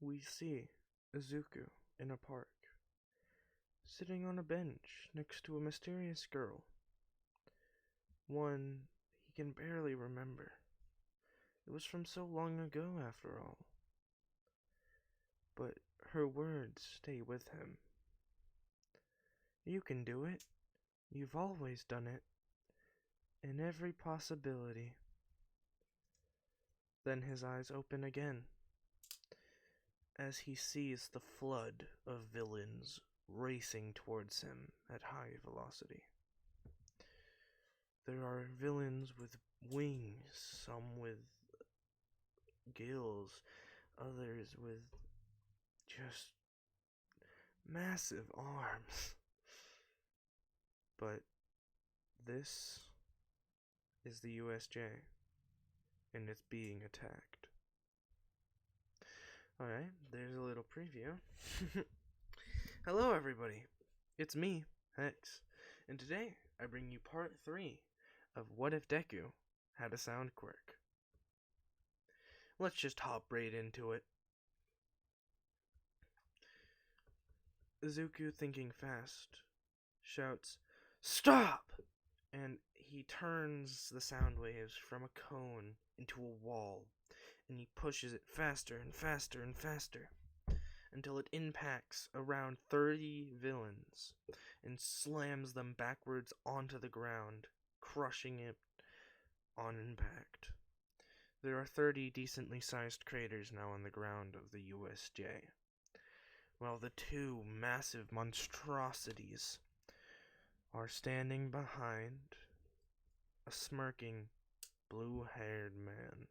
We see Izuku in a park, sitting on a bench next to a mysterious girl, one he can barely remember. It was from so long ago, after all. But her words stay with him. You can do it. You've always done it. In every possibility. Then his eyes open again, as he sees the flood of villains racing towards him at high velocity. There are villains with wings, some with gills, others with just massive arms. But this is the USJ, and it's being attacked. Alright, there's a little preview. Hello everybody, it's me, Hex, and today I bring you part 3 of What If Deku Had a Sound Quirk. Let's just hop right into it. Izuku, thinking fast, shouts, "Stop!" And he turns the sound waves from a cone into a wall, and he pushes it faster and faster and faster until it impacts around 30 villains and slams them backwards onto the ground, crushing it on impact. There are 30 decently sized craters now on the ground of the USJ, while the two massive monstrosities are standing behind a smirking, blue-haired man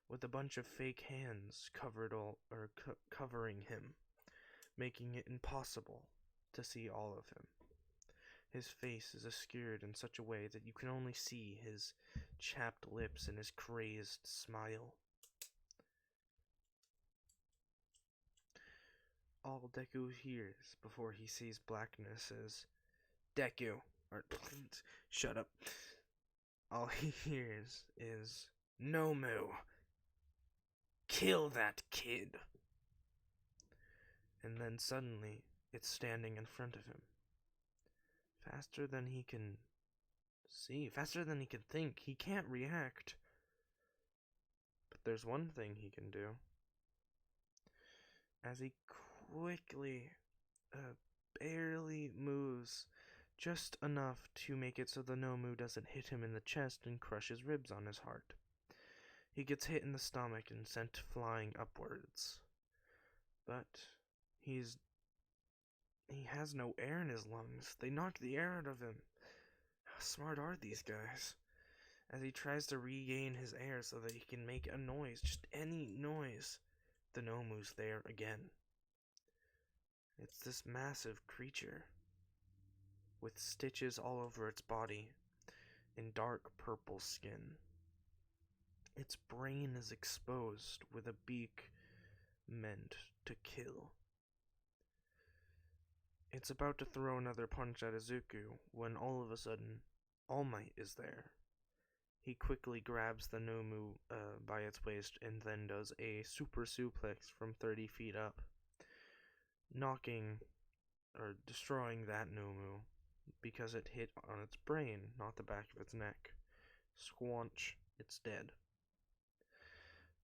with a bunch of fake hands covering him, making it impossible to see all of him. His face is obscured in such a way that you can only see his chapped lips and his crazed smile. All Deku hears before he sees blackness is, "Deku," or shut up. All he hears is, "Nomu, kill that kid." And then suddenly, it's standing in front of him. Faster than he can see, faster than he can think. He can't react. But there's one thing he can do. As he quickly, barely moves just enough to make it so the Nomu doesn't hit him in the chest and crush his ribs on his heart. He gets hit in the stomach and sent flying upwards. But he has no air in his lungs. They knocked the air out of him. How smart are these guys? As he tries to regain his air so that he can make a noise, just any noise, the Nomu's there again. It's this massive creature with stitches all over its body and dark purple skin. Its brain is exposed with a beak meant to kill. It's about to throw another punch at Izuku when all of a sudden, All Might is there. He quickly grabs the Nomu by its waist and then does a super suplex from 30 feet up, knocking or destroying that Nomu because it hit on its brain, not the back of its neck. Squanch, it's dead.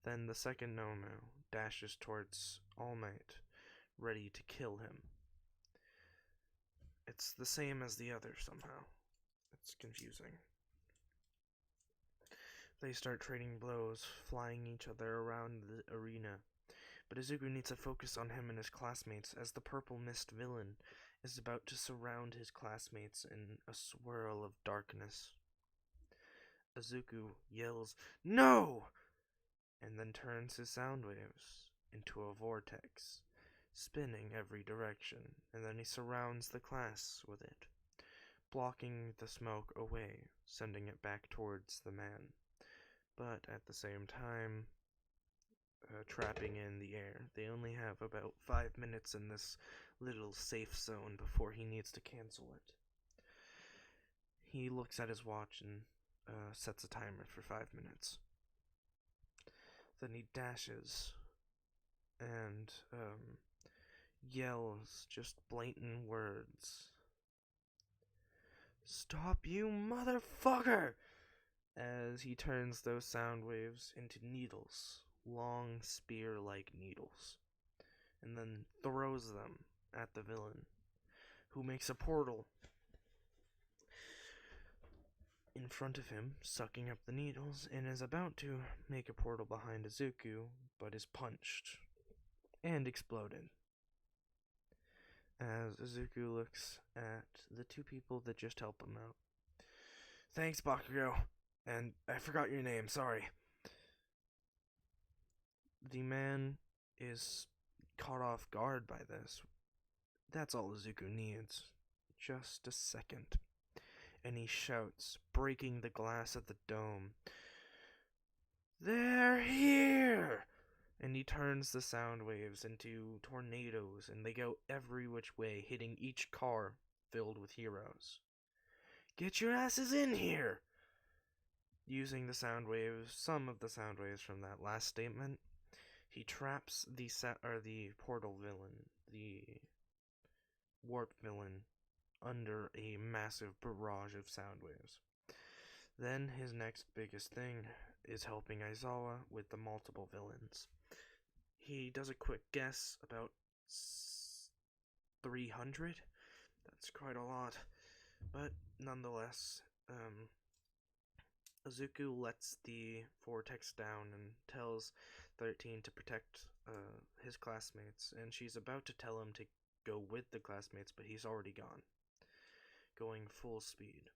Then the second Nomu dashes towards All Might, ready to kill him. It's the same as the other somehow. It's confusing. They start trading blows, flying each other around the arena. But Izuku needs to focus on him and his classmates, as the purple mist villain is about to surround his classmates in a swirl of darkness. Izuku yells, "No!" and then turns his sound waves into a vortex, spinning every direction, and then he surrounds the class with it, blocking the smoke away, sending it back towards the man, but at the same time, trapping in the air. They only have about 5 minutes in this little safe zone before he needs to cancel it. He looks at his watch and sets a timer for 5 minutes. Then he dashes and yells just blatant words. "Stop, you motherfucker!" As he turns those sound waves into needles, long spear-like needles, and then throws them at the villain, who makes a portal in front of him, sucking up the needles, and is about to make a portal behind Izuku, but is punched and exploded. As Izuku looks at the two people that just helped him out. "Thanks, Bakugo. And I forgot your name, sorry." The man is caught off guard by this. That's all Izuku needs. Just a second. And he shouts, breaking the glass of the dome, "They're here!" And he turns the sound waves into tornadoes, and they go every which way, hitting each car filled with heroes. "Get your asses in here!" Using the sound waves, some of the sound waves from that last statement, he traps the portal villain, the warp villain, under a massive barrage of sound waves. Then his next biggest thing is helping Aizawa with the multiple villains. He does a quick guess, about 300. That's quite a lot, but nonetheless, Izuku lets the vortex down and tells 13 to protect his classmates, and she's about to tell him to go with the classmates, but he's already gone, going full speed.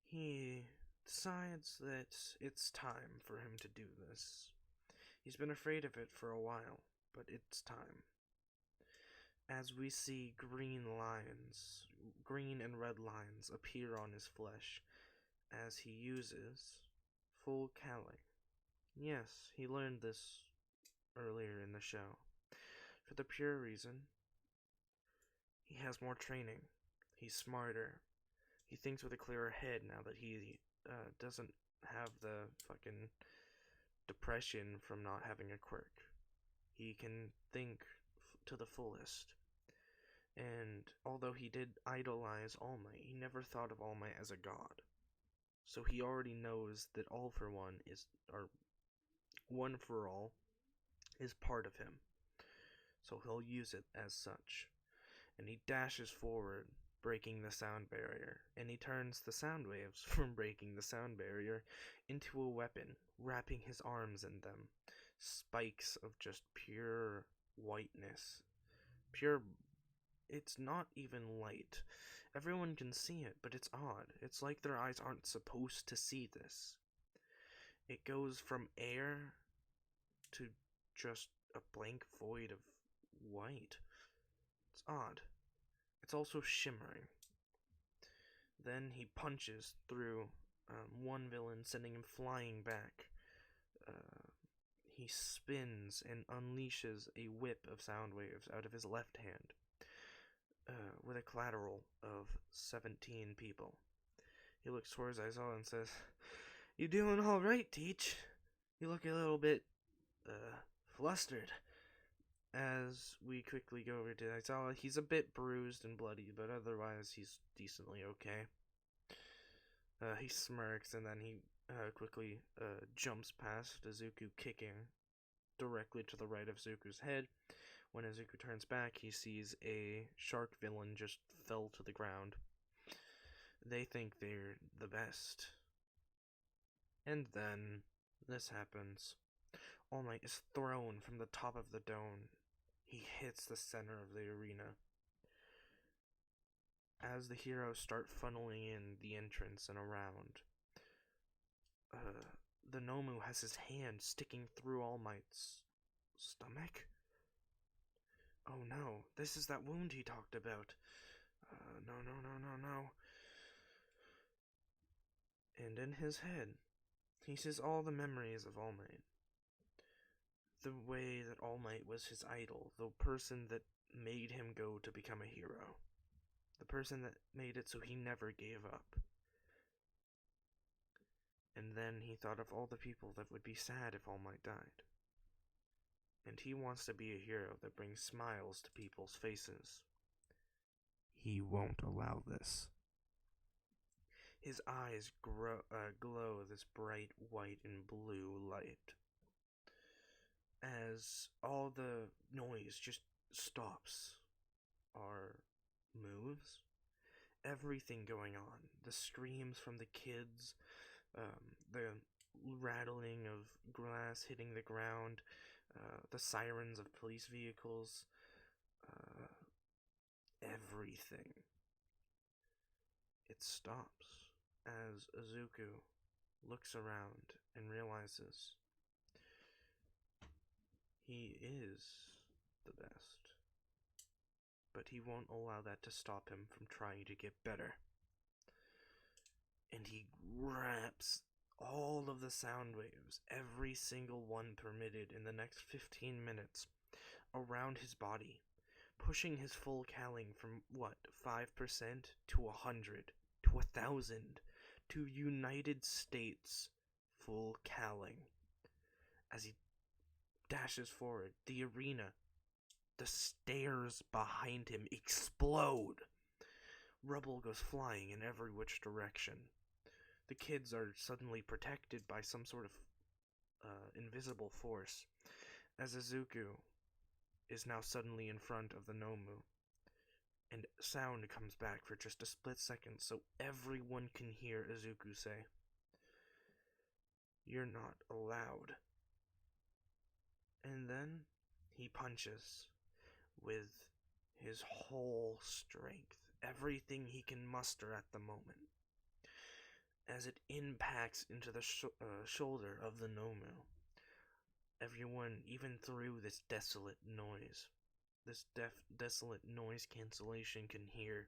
He decides that it's time for him to do this. He's been afraid of it for a while, but it's time. As we see green and red lines appear on his flesh as he uses full Kali. Yes, he learned this earlier in the show. For the pure reason, he has more training. He's smarter. He thinks with a clearer head now that he doesn't have the fucking depression from not having a quirk. He can think to the fullest. And although he did idolize All Might, he never thought of All Might as a god. So he already knows that All for One or One for All, is part of him. So he'll use it as such. And he dashes forward, breaking the sound barrier, and he turns the sound waves from breaking the sound barrier into a weapon, wrapping his arms in them. Spikes of just pure whiteness. It's not even light. Everyone can see it, but it's odd. It's like their eyes aren't supposed to see this. It goes from air to just a blank void of white. It's odd. It's also shimmering. Then he punches through one villain, sending him flying back. He spins and unleashes a whip of sound waves out of his left hand, with a collateral of 17 people. He looks towards Aizawa and says, "You doing all right, Teach? You look a little bit, flustered." As we quickly go over to Aizawa, he's a bit bruised and bloody, but otherwise he's decently okay. He smirks, and then he quickly jumps past Izuku, kicking directly to the right of Zuku's head. When Izuku turns back, he sees a shark villain just fell to the ground. They think they're the best. And then this happens. All Might is thrown from the top of the dome. He hits the center of the arena. As the heroes start funneling in the entrance and around, the Nomu has his hand sticking through All Might's stomach. Oh no, this is that wound he talked about. No. And in his head, he sees all the memories of All Might. The way that All Might was his idol, the person that made him go to become a hero. The person that made it so he never gave up. And then he thought of all the people that would be sad if All Might died. and he wants to be a hero that brings smiles to people's faces. He won't allow this. His eyes glow this bright white and blue light as all the noise just stops, or moves. Everything going on. The screams from the kids, the rattling of glass hitting the ground, the sirens of police vehicles, uh, everything. It stops as Izuku looks around and realizes he is the best. But he won't allow that to stop him from trying to get better. And he wraps all of the sound waves, every single one permitted in the next 15 minutes, around his body, pushing his full calling from, 5% to 100, to 1,000, to United States full calling. As he dashes forward, the arena, the stairs behind him explode. Rubble goes flying in every which direction. The kids are suddenly protected by some sort of invisible force, as Izuku is now suddenly in front of the Nomu, and sound comes back for just a split second so everyone can hear Izuku say, "You're not allowed." And then he punches with his whole strength, everything he can muster at the moment, as it impacts into the shoulder of the Nomu. Everyone, even through this desolate noise, this desolate noise cancellation, can hear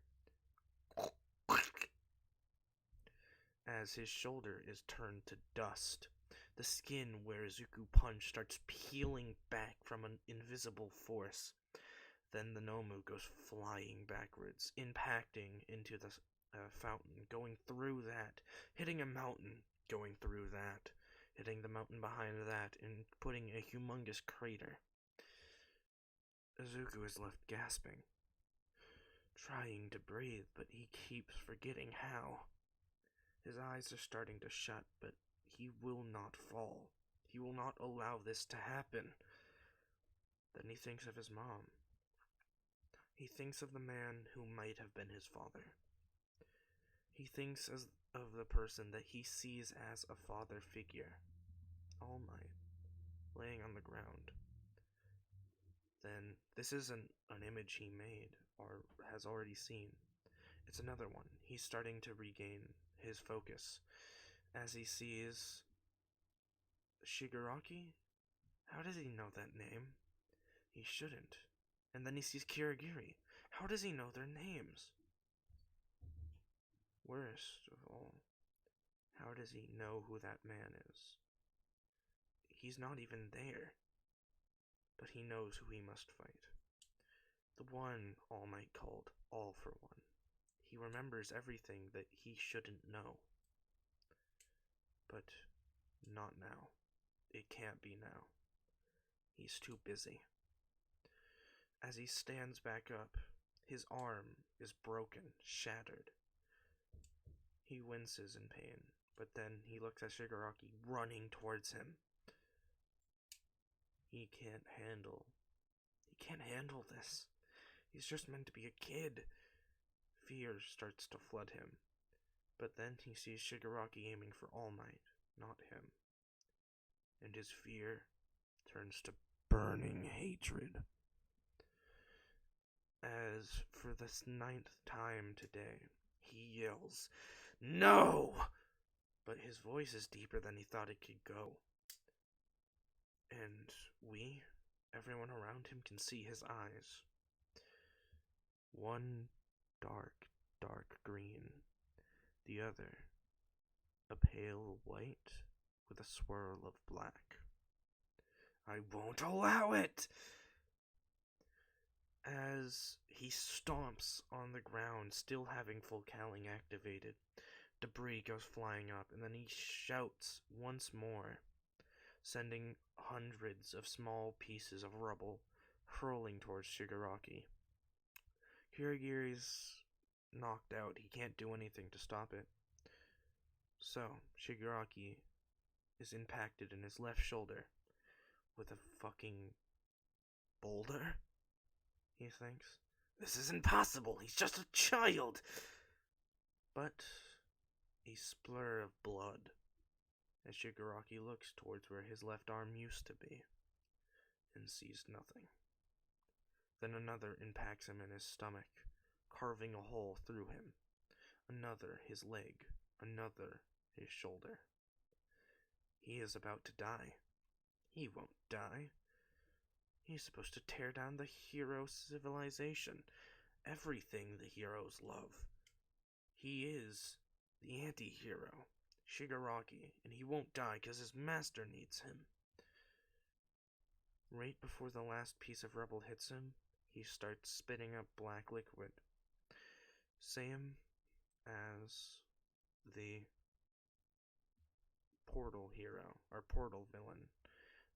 as his shoulder is turned to dust. The skin where Izuku punched starts peeling back from an invisible force. Then the Nomu goes flying backwards, impacting into the fountain, going through that, hitting a mountain, going through that, hitting the mountain behind that, and putting a humongous crater. Izuku is left gasping, trying to breathe, but he keeps forgetting how. His eyes are starting to shut, but he will not fall. He will not allow this to happen. Then he thinks of his mom. He thinks of the man who might have been his father. He thinks of the person that he sees as a father figure, All Might, laying on the ground. Then this isn't an image he made or has already seen. It's another one. He's starting to regain his focus as he sees Shigaraki? How does he know that name? He shouldn't. And then he sees Kirigiri. How does he know their names? Worst of all, how does he know who that man is? He's not even there. But he knows who he must fight. The one All Might called All for One. He remembers everything that he shouldn't know. But not now. It can't be now. He's too busy. As he stands back up, his arm is broken, shattered. He winces in pain, but then he looks at Shigaraki running towards him. He can't handle this. He's just meant to be a kid. Fear starts to flood him. But then he sees Shigaraki aiming for All Might, not him. And his fear turns to burning hatred. As for the 9th time today, he yells, "No!" But his voice is deeper than he thought it could go. And everyone around him, can see his eyes. One dark, dark green. The other, a pale white with a swirl of black. I won't allow it! As he stomps on the ground, still having full cowling activated, debris goes flying up, and then he shouts once more, sending hundreds of small pieces of rubble hurling towards Shigaraki. Kirigiri's knocked out. He can't do anything to stop it. So, Shigaraki is impacted in his left shoulder with a fucking boulder, he thinks. This is impossible. He's just a child. But a splur of blood as Shigaraki looks towards where his left arm used to be and sees nothing. Then another impacts him in his stomach, carving a hole through him. Another his leg, another his shoulder. He is about to die. He won't die. He's supposed to tear down the hero civilization, everything the heroes love. He is the anti-hero, Shigaraki, and he won't die because his master needs him. Right before the last piece of rubble hits him, he starts spitting up black liquid. Same as the portal hero, or portal villain,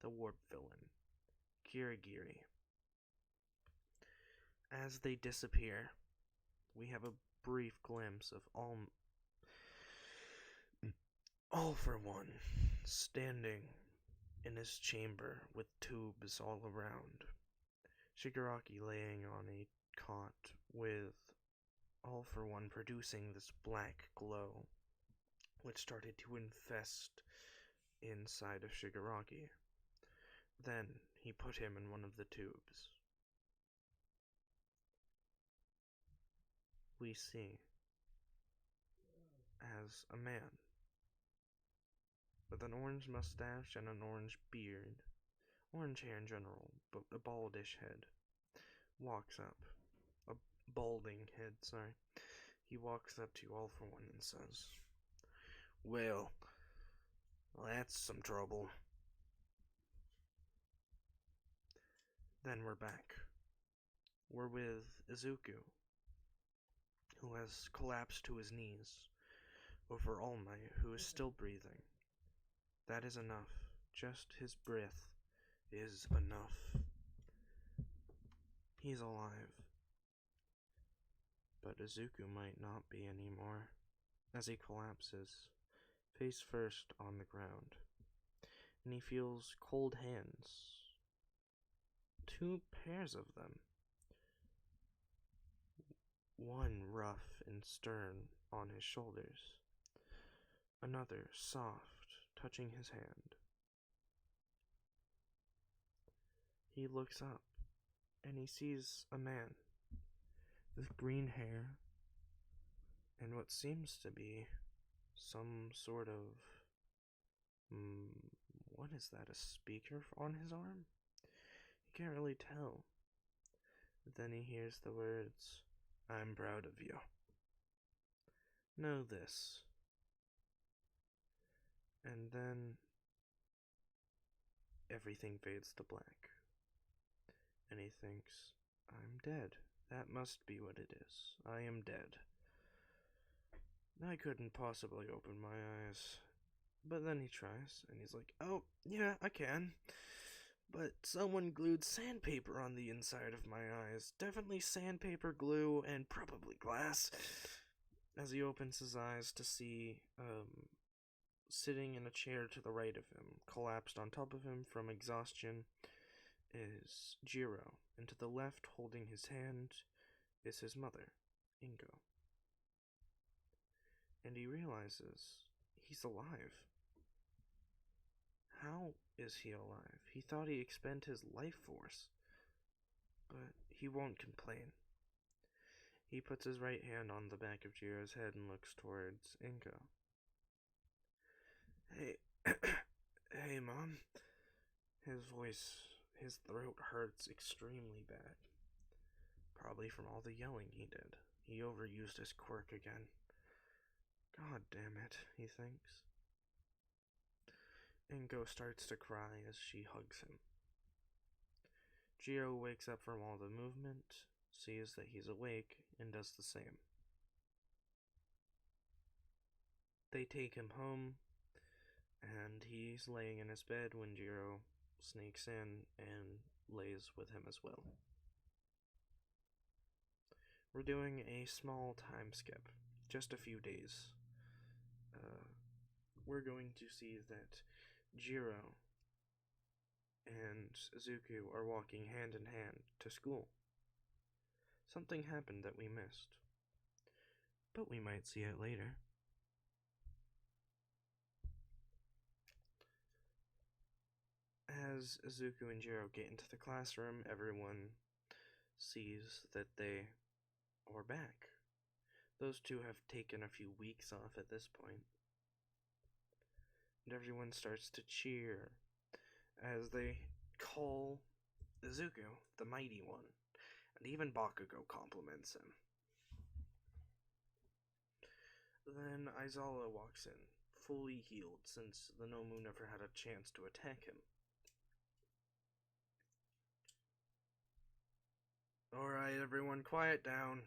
the warp villain, Kirigiri. As they disappear, we have a brief glimpse of All for One standing in his chamber with tubes all around. Shigaraki laying on a cot with All for One producing this black glow, which started to infest inside of Shigaraki. Then he put him in one of the tubes. We see as a man with an orange mustache and an orange beard, orange hair in general, but a baldish head, walks up. A balding head, sorry. He walks up to All for One and says, Well, that's some trouble. Then we're back. We're with Izuku, who has collapsed to his knees over All Might, who is still breathing. That is enough. Just his breath is enough. He's alive. But Izuku might not be anymore, as he collapses, face first on the ground, and he feels cold hands. 2 pairs of them. One rough and stern on his shoulders, another soft, touching his hand. He looks up, and he sees a man with green hair and what seems to be some sort of, what is that, a speaker on his arm? He can't really tell. But then he hears the words, I'm proud of you. Know this. And then everything fades to black. And he thinks, I'm dead. That must be what it is. I am dead. I couldn't possibly open my eyes. But then he tries, and he's like, oh, yeah, I can. But someone glued sandpaper on the inside of my eyes. Definitely sandpaper, glue, and probably glass. As he opens his eyes to see, sitting in a chair to the right of him, collapsed on top of him from exhaustion, is Jiro, and to the left, holding his hand, is his mother, Ingo. And he realizes he's alive. How is he alive? He thought he expended his life force, but he won't complain. He puts his right hand on the back of Jiro's head and looks towards Ingo. Hey, hey, Mom. His throat hurts extremely bad. Probably from all the yelling he did. He overused his quirk again. God damn it, he thinks. Ingo starts to cry as she hugs him. Jiro wakes up from all the movement, sees that he's awake, and does the same. They take him home, And he's laying in his bed when Jiro sneaks in and lays with him as well. We're doing a small time skip, just a few days. We're going to see that Jiro and Izuku are walking hand in hand to school. Something happened that we missed, but we might see it later. As Izuku and Jiro get into the classroom, everyone sees that they are back. Those two have taken a few weeks off at this point. And everyone starts to cheer as they call Izuku the Mighty One. And even Bakugo compliments him. Then Aizawa walks in, fully healed since the Nomu never had a chance to attack him. Alright, everyone, quiet down.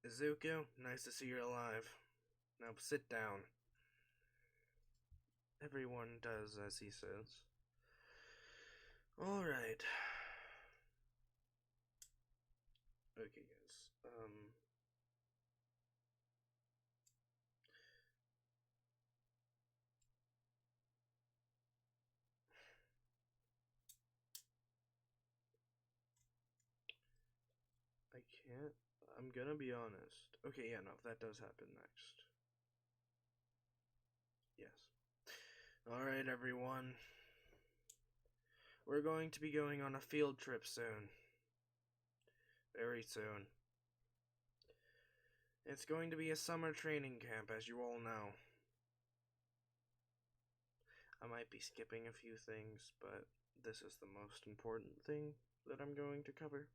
Izuku, nice to see you're alive. Now sit down. Everyone does as he says. Alright. Okay, guys. I can't. I'm gonna be honest. Okay, yeah, no, that does happen next. Yes. Alright, everyone. We're going to be going on a field trip soon. Very soon. It's going to be a summer training camp, as you all know. I might be skipping a few things, but this is the most important thing that I'm going to cover.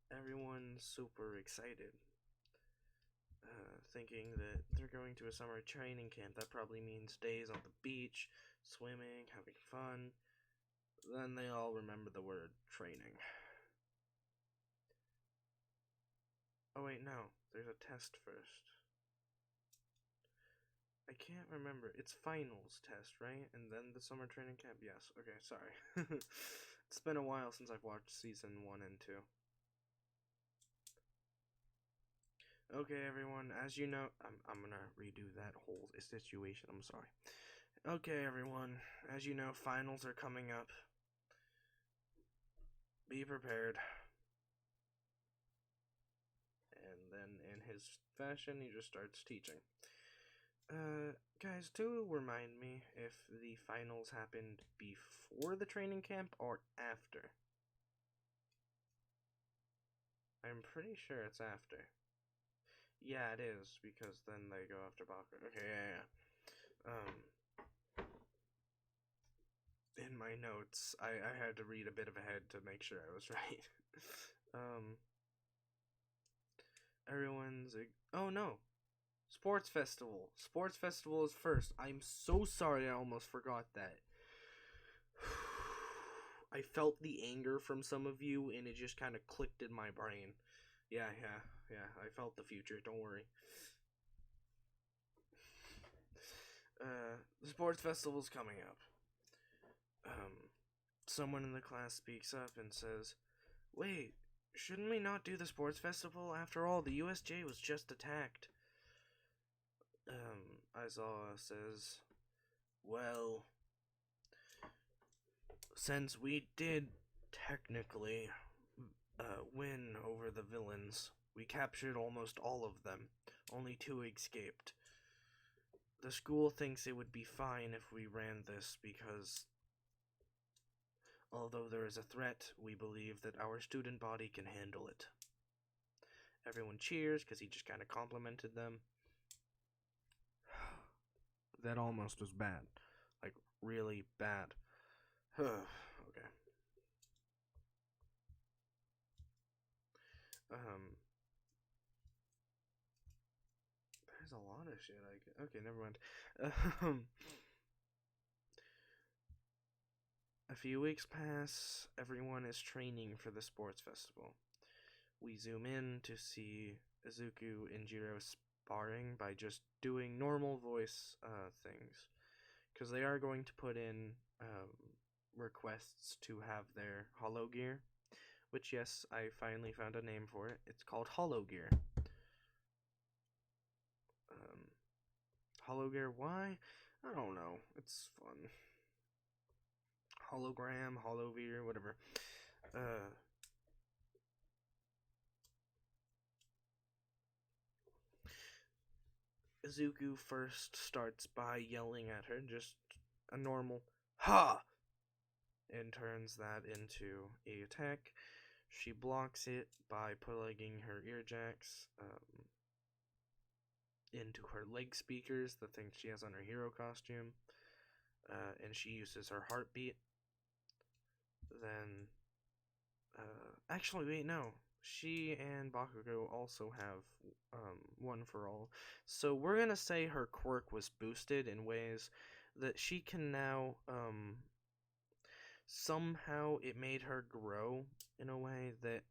Everyone's super excited, thinking that they're going to a summer training camp. That probably means days on the beach, swimming, having fun. Then they all remember the word training. Oh wait, no, there's a test first. I can't remember. It's finals test, right? And then the summer training camp? Yes. Okay, sorry. It's been a while since I've watched season 1 and 2. Okay, everyone, as you know, I'm gonna redo that whole situation. I'm sorry. Okay, everyone, as you know, finals are coming up. Be prepared. And then, in his fashion, he just starts teaching. Guys, do remind me if the finals happened before the training camp or after. I'm pretty sure it's after. Yeah, it is, because then they go after Baku. Okay, yeah. In my notes, I had to read a bit of ahead to make sure I was right. Everyone's like, oh no, Sports Festival. Sports Festival is first. I'm so sorry I almost forgot that. I felt the anger from some of you, and it just kind of clicked in my brain. Yeah, I felt the future, don't worry. The Sports Festival's coming up. Someone in the class speaks up and says, wait, shouldn't we not do the Sports Festival? After all, the USJ was just attacked. Aizawa says, well, since we did technically win over the villains, we captured almost all of them. Only 2 escaped. The school thinks it would be fine if we ran this because although there is a threat, we believe that our student body can handle it. Everyone cheers because he just kind of complimented them. That almost was bad. Like, really bad. Okay. There's a lot of shit I can... Okay, never mind. A few weeks pass. Everyone is training for the sports festival. We zoom in to see Izuku and Jiro barring by just doing normal voice things, because they are going to put in requests to have their hollow gear, which, yes, I finally found a name for it. It's called hollow gear. Hollow gear, why? I don't know. It's fun. Hologram, hollow gear, whatever. Izuku first starts by yelling at her, just a normal "Ha!" and turns that into a attack. She blocks it by plugging her ear jacks into her leg speakers, the thing she has on her hero costume, and she uses her heartbeat. Then, actually, wait, no. She and Bakugo also have one for all. So we're gonna say her quirk was boosted in ways that she can now somehow it made her grow in a way that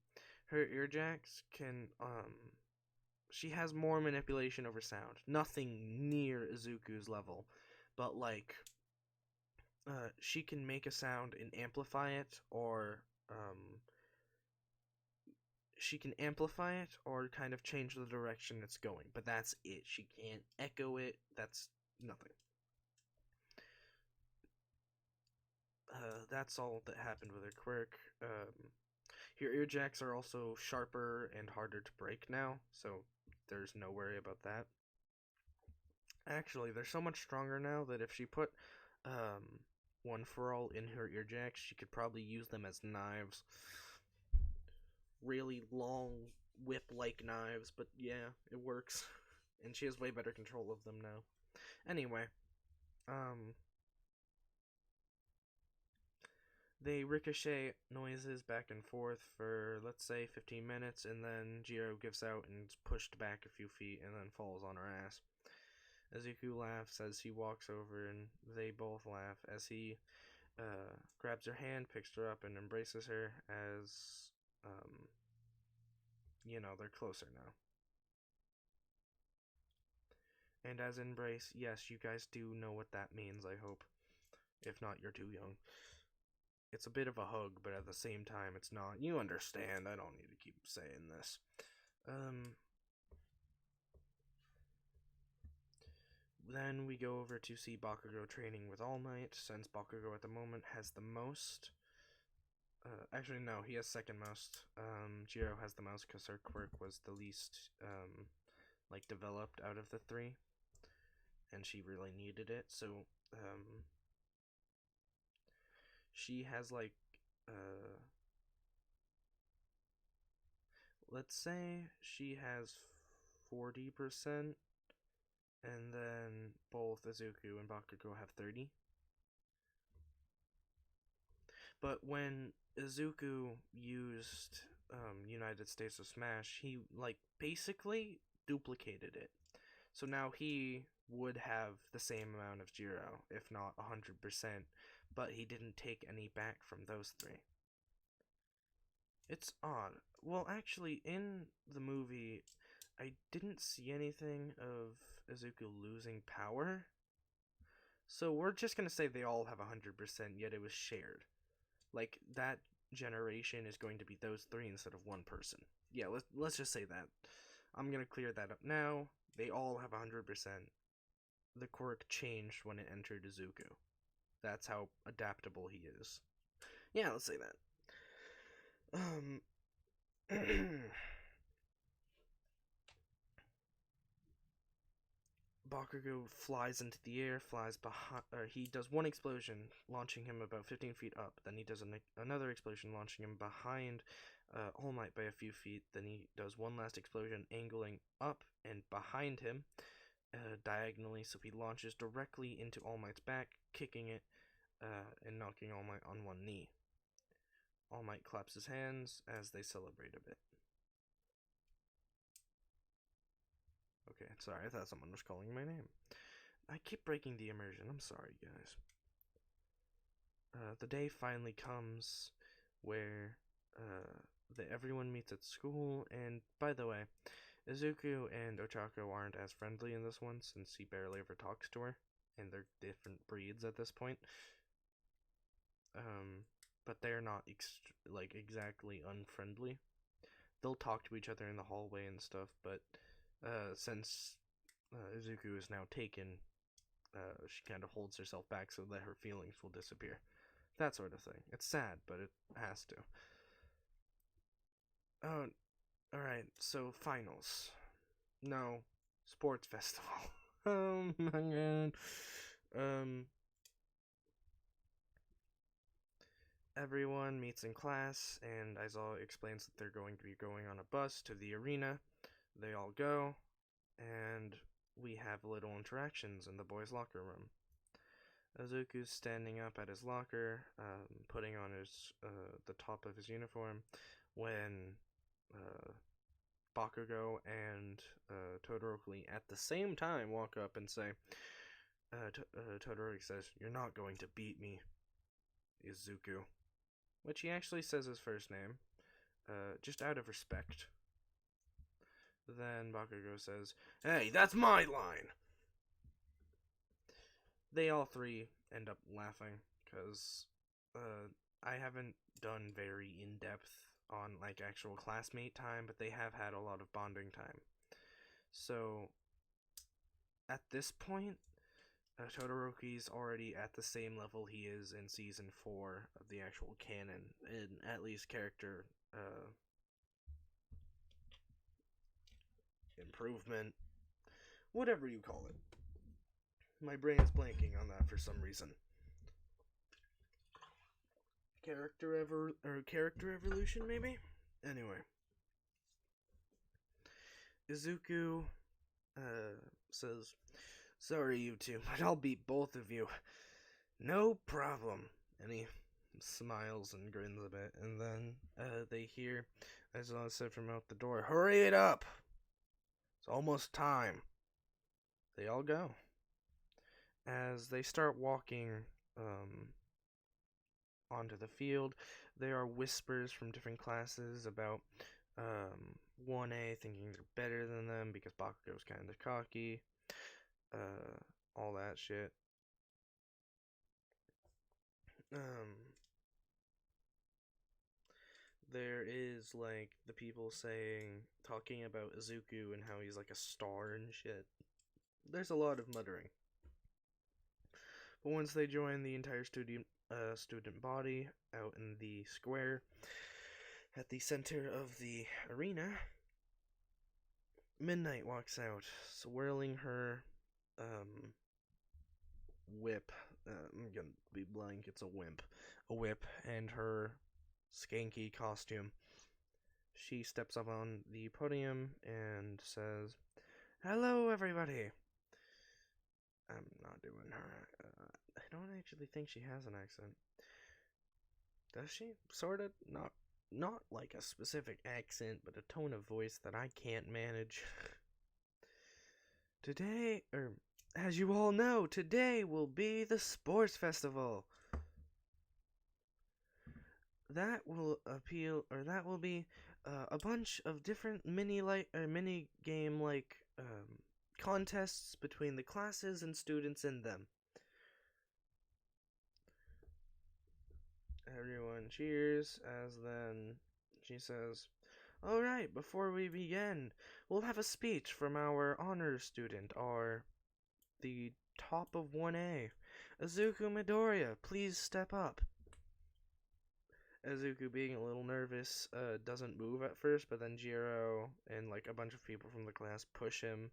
her earjacks can she has more manipulation over sound. Nothing near Izuku's level, but like she can make a sound and amplify it, or she can amplify it or kind of change the direction it's going, but that's it. She can't echo it. That's nothing. That's all that happened with her quirk. Your earjacks are also sharper and harder to break now, so there's no worry about that. Actually, they're so much stronger now that if she put one for all in her earjacks, she could probably use them as knives. Really long whip-like knives, but yeah, it works. And she has way better control of them now. Anyway, they ricochet noises back and forth for, let's say, 15 minutes, and then Jiro gives out and is pushed back a few feet and then falls on her ass. Izuku laughs as he walks over, and they both laugh as he grabs her hand, picks her up, and embraces her as, they're closer now. And as embrace, yes, you guys do know what that means, I hope. If not, you're too young. It's a bit of a hug, but at the same time, it's not. You understand, I don't need to keep saying this. Then we go over to see Bakugo training with All Might, since Bakugo at the moment has the most. Actually, no, he has second most. Jiro has the most because her quirk was the least, developed out of the three. And she really needed it, so, she has, let's say she has 40%, and then both Izuku and Bakugo have 30. But when Izuku used United States of Smash, he basically duplicated it. So now he would have the same amount of Jiro, if not 100%, but he didn't take any back from those three. It's odd. Well, actually, in the movie, I didn't see anything of Izuku losing power. So we're just gonna say they all have 100%, yet it was shared. That generation is going to be those three instead of one person. Yeah, let's just say that. I'm gonna clear that up now. They all have 100%. The quirk changed when it entered Izuku. That's how adaptable he is. Yeah, let's say that. Bakugo flies into the air, flies behind. He does one explosion, launching him about 15 feet up. Then he does another explosion, launching him behind All Might by a few feet. Then he does one last explosion, angling up and behind him diagonally. So he launches directly into All Might's back, kicking it and knocking All Might on one knee. All Might claps his hands as they celebrate a bit. Okay, sorry, I thought someone was calling my name. I keep breaking the immersion, I'm sorry, guys. The day finally comes where everyone meets at school, and by the way, Izuku and Ochako aren't as friendly in this one since he barely ever talks to her, and they're different breeds at this point. But they're not exactly unfriendly. They'll talk to each other in the hallway and stuff, but since Izuku is now taken, she kind of holds herself back so that her feelings will disappear. That sort of thing. It's sad, but it has to. Oh, alright, so finals. No, sports festival. Oh my god. Everyone meets in class, and Aizawa explains that they're going to be going on a bus to the arena. They all go, and we have little interactions in the boys' locker room. Izuku's standing up at his locker, putting on the top of his uniform, when Bakugo and Todoroki at the same time walk up and say, Todoroki says, "You're not going to beat me, Izuku," which he actually says his first name, just out of respect. Then Bakugo says, "Hey, that's my line!" They all three end up laughing, because I haven't done very in-depth on actual classmate time, but they have had a lot of bonding time. So at this point, Todoroki's already at the same level he is in season 4 of the actual canon, in at least character improvement, whatever you call it. My brain is blanking on that for some reason. Character evolution, maybe? Anyway. Izuku says, "Sorry, you two, but I'll beat both of you. No problem." And he smiles and grins a bit, and then they hear Aizawa said from out the door, "Hurry it up! It's almost time." They all go. As they start walking onto the field, there are whispers from different classes about 1A thinking they're better than them because Bakugo's kind of cocky, all that shit. There is the people talking about Izuku and how he's a star and shit. There's a lot of muttering. But once they join the entire student body out in the square at the center of the arena, Midnight walks out, swirling her whip. I'm gonna be blank, it's a whip, and her skanky costume. She steps up on the podium and says, "Hello, everybody." I'm not doing her. I don't actually think she has an accent. Does she? Sorta. Not like a specific accent, but a tone of voice that I can't manage. Today, as you all know, today will be the sports festival. That will be a bunch of different mini game contests between the classes and students in them. Everyone cheers as then she says, "Alright, before we begin, we'll have a speech from our honors student, the top of 1A. Izuku Midoriya, please step up." Izuku, being a little nervous, doesn't move at first, but then Jiro and a bunch of people from the class push him.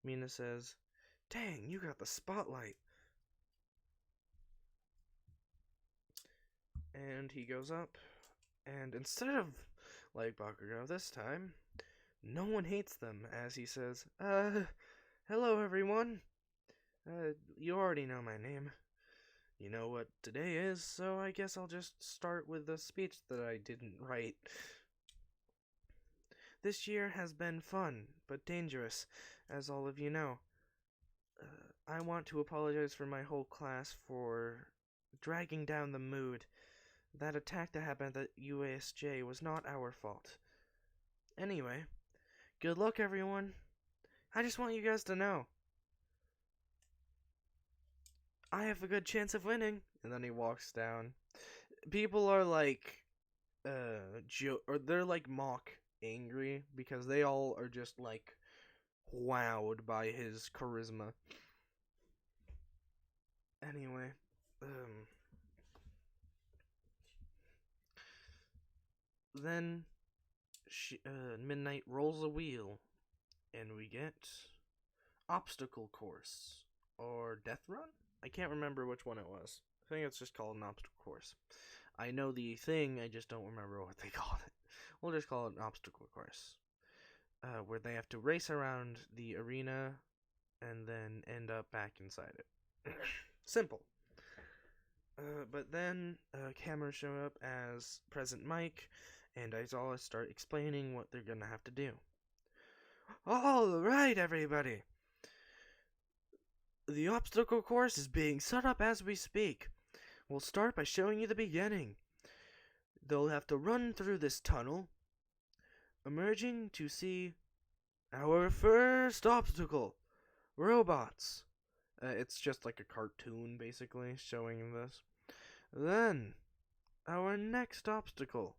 Mina says, "Dang, you got the spotlight." And he goes up, and instead of Bakugo this time, no one hates them, as he says, "Hello everyone. You already know my name. You know what today is, so I guess I'll just start with the speech that I didn't write. This year has been fun, but dangerous, as all of you know. I want to apologize for my whole class for dragging down the mood. That attack that happened at UASJ was not our fault. Anyway, Good luck, everyone. I just want you guys to know I have a good chance of winning. And then he walks down. People are like, or they're like mock angry because they all are just like wowed by his charisma. Anyway, then Midnight rolls a wheel, and we get obstacle course or death run. I can't remember which one it was. I think it's just called an obstacle course. I know the thing, I just don't remember what they called it. We'll just call it an obstacle course, where they have to race around the arena and then end up back inside it. Simple. But then cameras show up as Present Mike, and Aizawa start explaining what they're gonna have to do. All right, everybody. The obstacle course is being set up as we speak. We'll start by showing you the beginning. They'll have to run through this tunnel, emerging to see our first obstacle, robots. It's just like a cartoon, basically, showing this. Then, our next obstacle.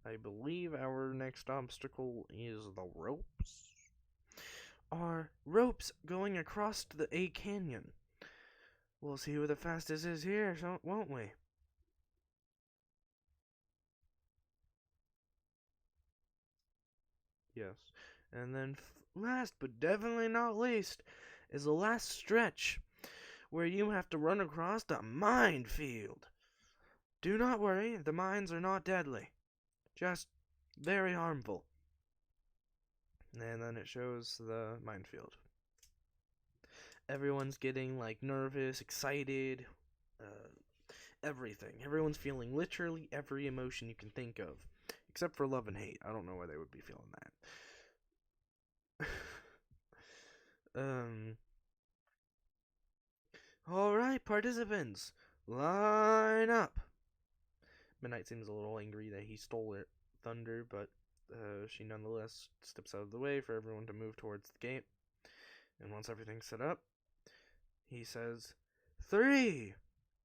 I believe our next obstacle is the ropes. Are ropes going across a canyon. We'll see who the fastest is here, won't we? Yes. And then last but definitely not least is the last stretch where you have to run across a minefield. Do not worry, the mines are not deadly. Just very harmful. And then it shows the minefield. Everyone's getting like nervous, excited, everything. Everyone's feeling literally every emotion you can think of. Except for love and hate. I don't know why they would be feeling that. Alright, participants, line up. Midnight seems a little angry that he stole it, Thunder, but she nonetheless steps out of the way for everyone to move towards the gate. And once everything's set up, he says, 3,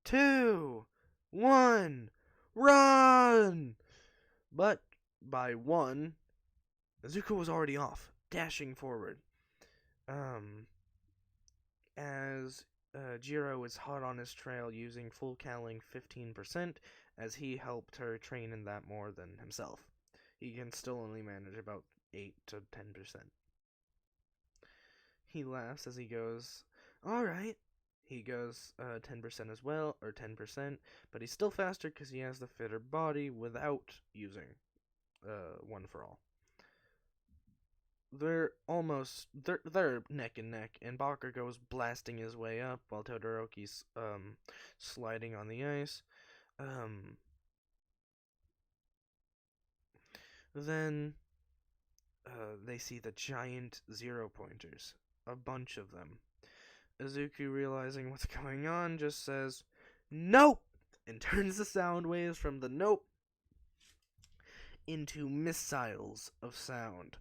2, 1, run! But by 1, Izuku was already off, dashing forward. As Jiro is hot on his trail using full cowling 15%, as he helped her train in that more than himself. He can still only manage about 8 to 10%. He laughs as he goes, alright. He goes 10% as well, or 10%, but he's still faster because he has the fitter body without using one for all. They're neck and neck, and Bakugo's blasting his way up while Todoroki's sliding on the ice. Then they see the giant 0 pointers, a bunch of them. Izuku, realizing what's going on, just says, "Nope!" and turns the sound waves from the nope into missiles of sound,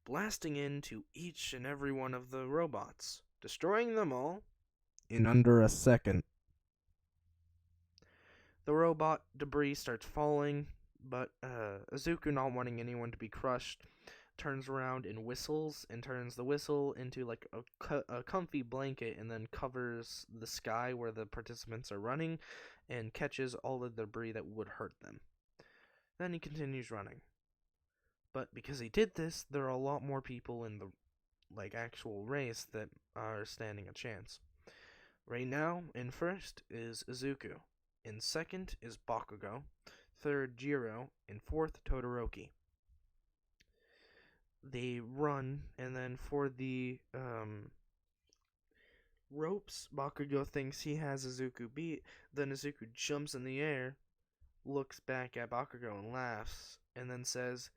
blasting into each and every one of the robots, destroying them all in under a second. The robot debris starts falling, but Izuku, not wanting anyone to be crushed, turns around and whistles, and turns the whistle into like a comfy blanket, and then covers the sky where the participants are running, and catches all the debris that would hurt them. Then he continues running. But because he did this, there are a lot more people in the actual race that are standing a chance. Right now, in first is Izuku. In second is Bakugo. Third, Jiro. And fourth, Todoroki. They run, and then for the ropes, Bakugo thinks he has Izuku beat. Then Izuku jumps in the air, looks back at Bakugo and laughs, and then says,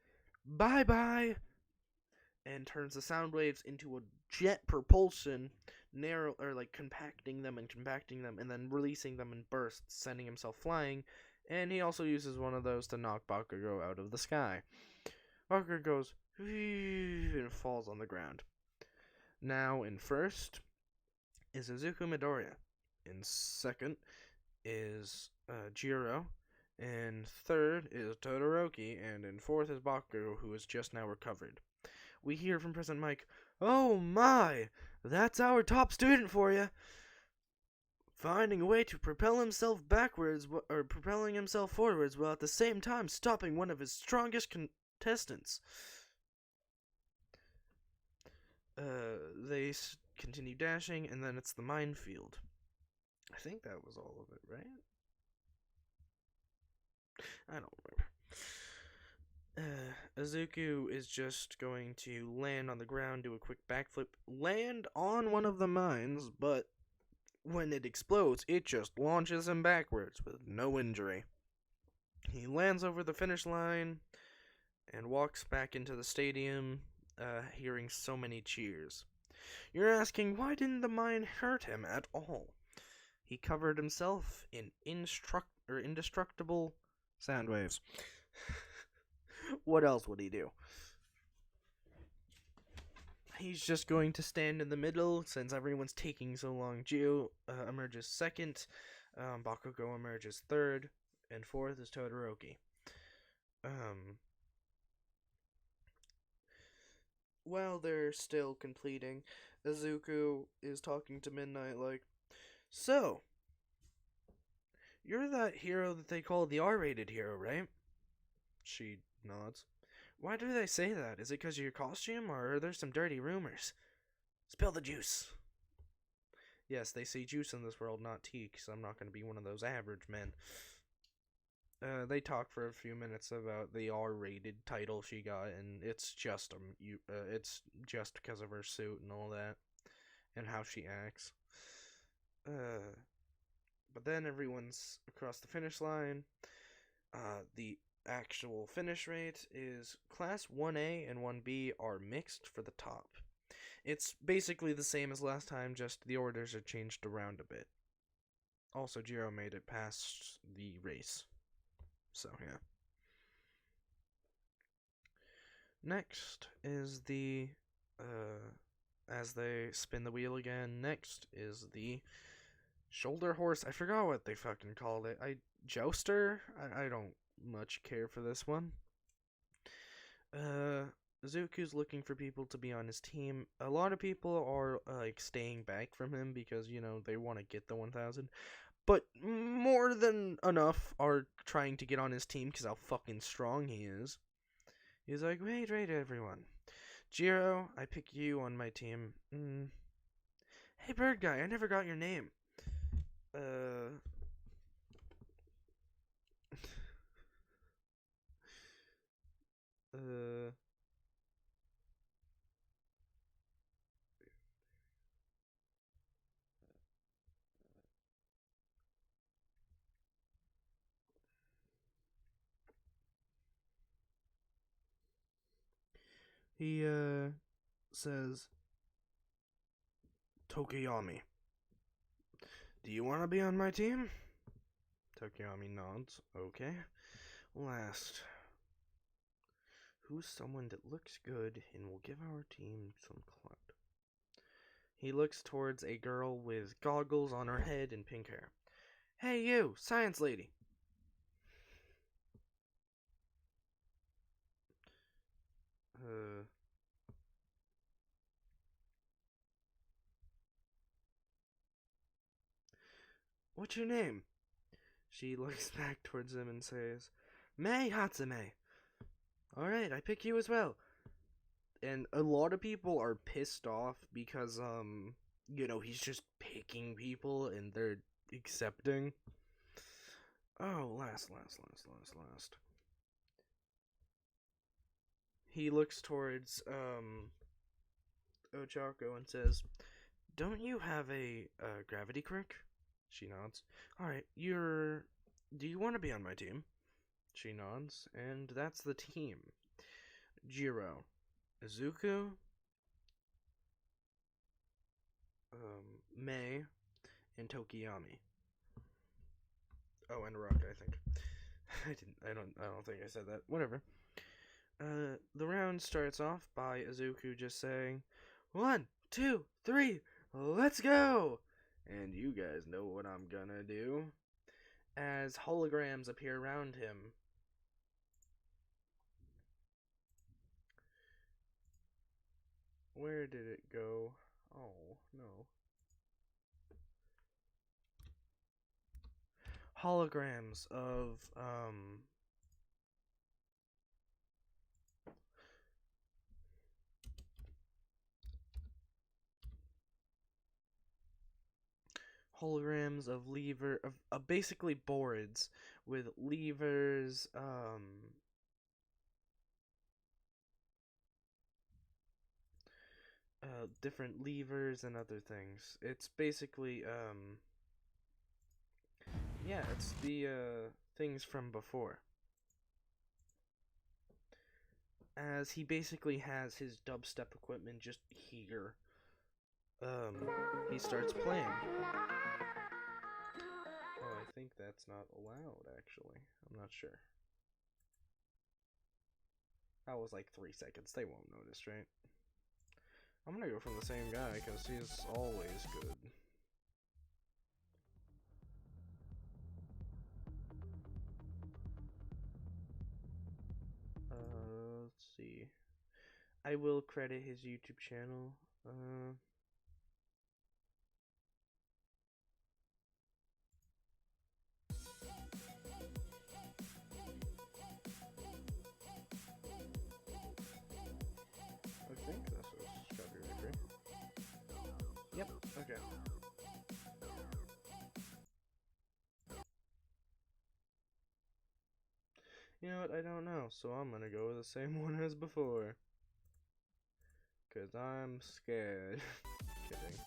"Bye-bye!" and turns the sound waves into a jet propulsion, compacting them, and then releasing them in bursts, sending himself flying, and he also uses one of those to knock Bakugo out of the sky. Bakugo goes and falls on the ground. Now in first is Izuku Midoriya. In second is Jiro. In third is Todoroki, and in fourth is Bakugo, who is just now recovered. We hear from President Mike, "Oh my, that's our top student for you. Finding a way to propel himself backwards, or propelling himself forwards, while at the same time stopping one of his strongest contestants." They continue dashing, and then it's the minefield. I think that was all of it, right? I don't remember. Izuku is just going to land on the ground, do a quick backflip, land on one of the mines, but when it explodes, it just launches him backwards with no injury. He lands over the finish line and walks back into the stadium, hearing so many cheers. You're asking, why didn't the mine hurt him at all? He covered himself in indestructible sound waves. What else would he do? He's just going to stand in the middle since everyone's taking so long. Gio emerges second, Bakugo emerges third, and fourth is Todoroki. While they're still completing, Izuku is talking to Midnight like, "So, you're that hero that they call the R-rated hero, right?" She nods. "Why do they say that? Is it because of your costume, or are there some dirty rumors? Spill the juice." Yes, they say juice in this world, not tea, because I'm not going to be one of those average men. They talk for a few minutes about the R-rated title she got, and it's just because of her suit and all that, and how she acts. But then everyone's across the finish line. The actual finish rate is Class 1A and 1B are mixed for the top. It's basically the same as last time, just the orders are changed around a bit. Also, Jiro made it past the race. So, yeah. Next is the, as they spin the wheel again, next is the shoulder horse. I forgot what they fucking called it. Jouster? I don't much care for this one. Zuku's looking for people to be on his team. A lot of people are, staying back from him because, they want to get the 1,000. But more than enough are trying to get on his team because how fucking strong he is. He's like, wait, everyone. Jiro, I pick you on my team. Hey, bird guy, I never got your name. He, says, Tokiyami. Do you want to be on my team? Tokiyami nods. Okay. Last. Who's someone that looks good and will give our team some clout? He looks towards a girl with goggles on her head and pink hair. Hey, you, science lady. What's your name? She looks back towards him and says, Mei Hatsume. Alright, I pick you as well. And a lot of people are pissed off because, he's just picking people and they're accepting. Oh, last. He looks towards, Ochako and says, don't you have a gravity quirk? She nods. Alright, do you want to be on my team? She nods, and that's the team. Jiro, Izuku, Mei, and Tokiyami. Oh, and Rock, I think. I don't think I said that. Whatever. The round starts off by Izuku just saying, 1, 2, 3, let's go! And you guys know what I'm gonna do. As holograms appear around him. Where did it go? Oh, no. Holograms of, basically boards with levers, different levers and other things. It's basically, yeah, it's the, things from before. As he basically has his dubstep equipment just here. He starts playing. Oh, I think that's not allowed, actually. I'm not sure. That was like 3 seconds. They won't notice, right? I'm gonna go from the same guy, because he's always good. Let's see. I will credit his YouTube channel. I think this is copyright free. Yep, okay. You know what, I don't know, so I'm gonna go with the same one as before. Cause I'm scared. Kidding.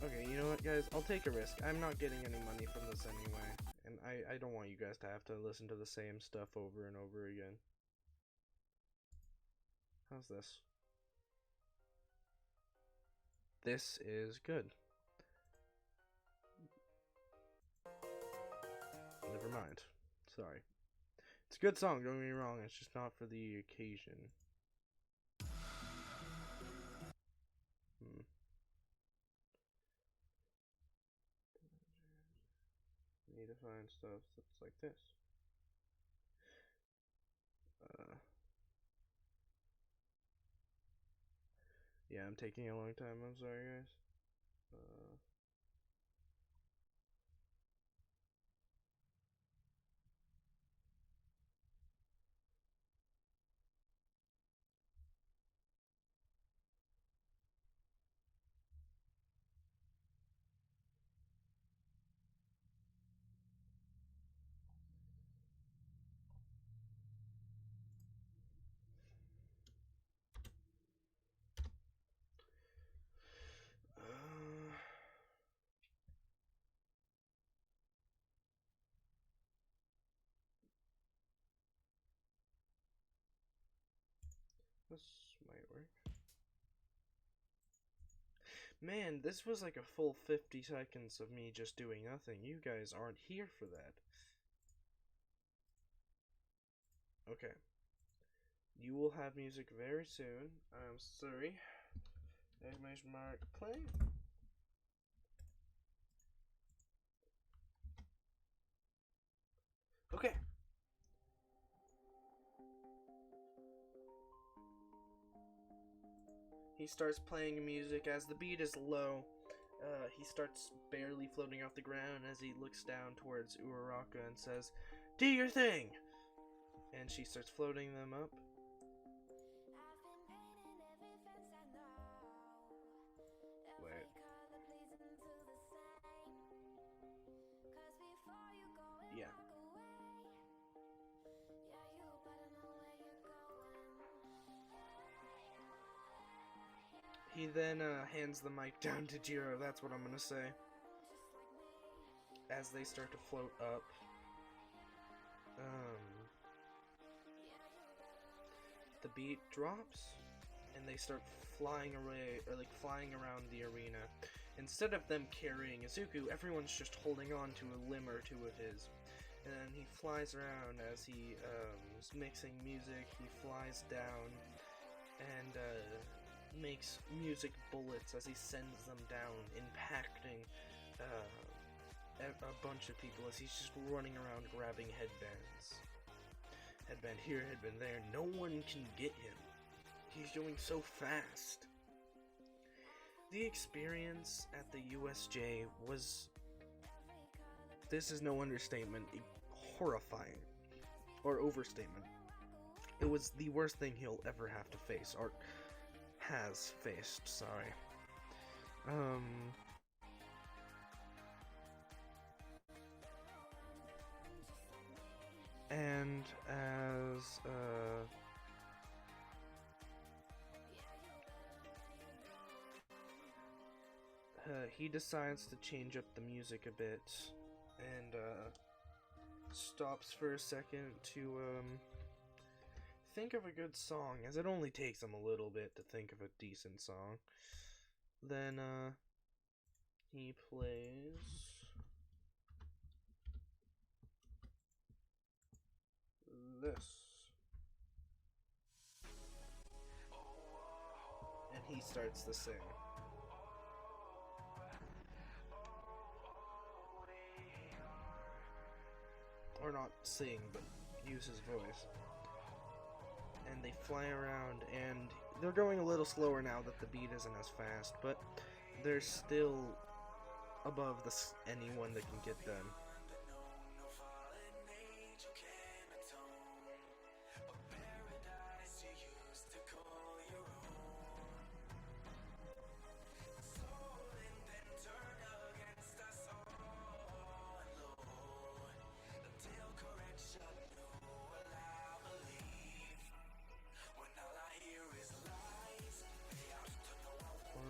Okay, you know what, guys? I'll take a risk. I'm not getting any money from this anyway. And I don't want you guys to have to listen to the same stuff over and over again. How's this? This is good. Never mind. Sorry. It's a good song, don't get me wrong. It's just not for the occasion. Need to find stuff that's like this. Yeah, I'm taking a long time. I'm sorry, guys. This might work. Man, this was like a full 50 seconds of me just doing nothing. You guys aren't here for that. Okay. You will have music very soon. I'm sorry. Exclamation mark play. Okay. He starts playing music as the beat is low. He starts barely floating off the ground as he looks down towards Uraraka and says, "Do your thing!" And she starts floating them up. Wait. Yeah. He then hands the mic down to Jiro, that's what I'm gonna say. As they start to float up. The beat drops, and they start flying away, or like flying around the arena. Instead of them carrying Izuku, everyone's just holding on to a limb or two of his. And then he flies around as he is mixing music. He flies down and makes music bullets as he sends them down, impacting a bunch of people as he's just running around grabbing headbands. Headband here, headband there. No one can get him. He's going so fast. The experience at the USJ was, this is no understatement, horrifying. Or overstatement. It was the worst thing he'll ever have to face, or has faced, sorry. And as, he decides to change up the music a bit, and, stops for a second to, think of a good song, as it only takes him a little bit to think of a decent song. Then, he plays this. And he starts to sing. Or not sing, but use his voice. And they fly around, and they're going a little slower now that the beat isn't as fast, but they're still above anyone that can get them.